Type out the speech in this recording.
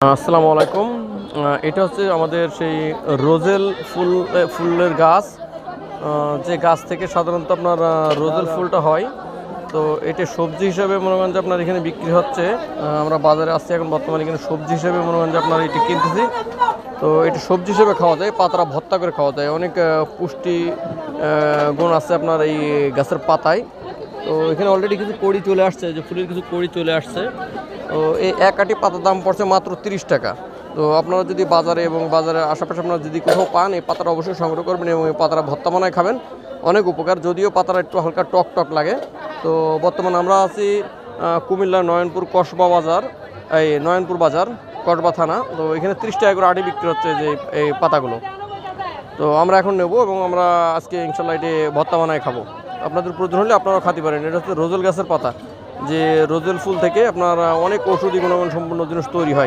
আসসালামু আলাইকুম। এটা হচ্ছে আমাদের সেই রোজেল ফুলের গাছ। যে গাছ থেকে সাধারণত আপনার রোজেল ফুলটা হয়। তো এটা সবজি হিসেবে মনে করেন যে আপনার এখানে বিক্রি হচ্ছে। আমরা বাজারে আসছি এখন বর্তমানে এখানে সবজি হিসেবে মনে করেন যে আপনার এটি কিনতেছি। তো এটা সবজি হিসেবে খাওয়া যায়, পাতাটা ভর্তা করে খাওয়া যায়। অনেক পুষ্টি গুণ আছে আপনার এই গাছের পাতায়। তো এখানে অলরেডি কিছু কড়ি চলে আসছে, যে ফুলের কিছু কড়ি চলে আসছে। তো এই এক আটি পাতার দাম পড়ছে মাত্র 30 টাকা। তো আপনারা যদি বাজারে এবং বাজারের আশেপাশে আপনারা যদি কোথাও পান, এই পাতাটা অবশ্যই সংগ্রহ করবেন এবং এই পাতাটা ভর্তা বানায় খাবেন। অনেক উপকার, যদিও পাতাটা একটু হালকা টক টক লাগে। তো বর্তমানে আমরা আছি কুমিল্লা নয়নপুর কসবা বাজার, এই নয়নপুর বাজার কসবা থানা। তো এখানে 30 টাকা করে আটি বিক্রি হচ্ছে যে এই পাতাগুলো। তো আমরা এখন নেব এবং আমরা আজকে ইনশাল্লাহ এটি ভর্তা বানায় খাবো। আপনাদের প্রয়োজন হলে আপনারাও খাতে পারেন। এটা হচ্ছে রোজেল গাছের পাতা, যে রোজেল ফুল থেকে আপনার অনেক ঔষধি গুণাগুণ সম্পন্ন জিনিস তৈরি হয়।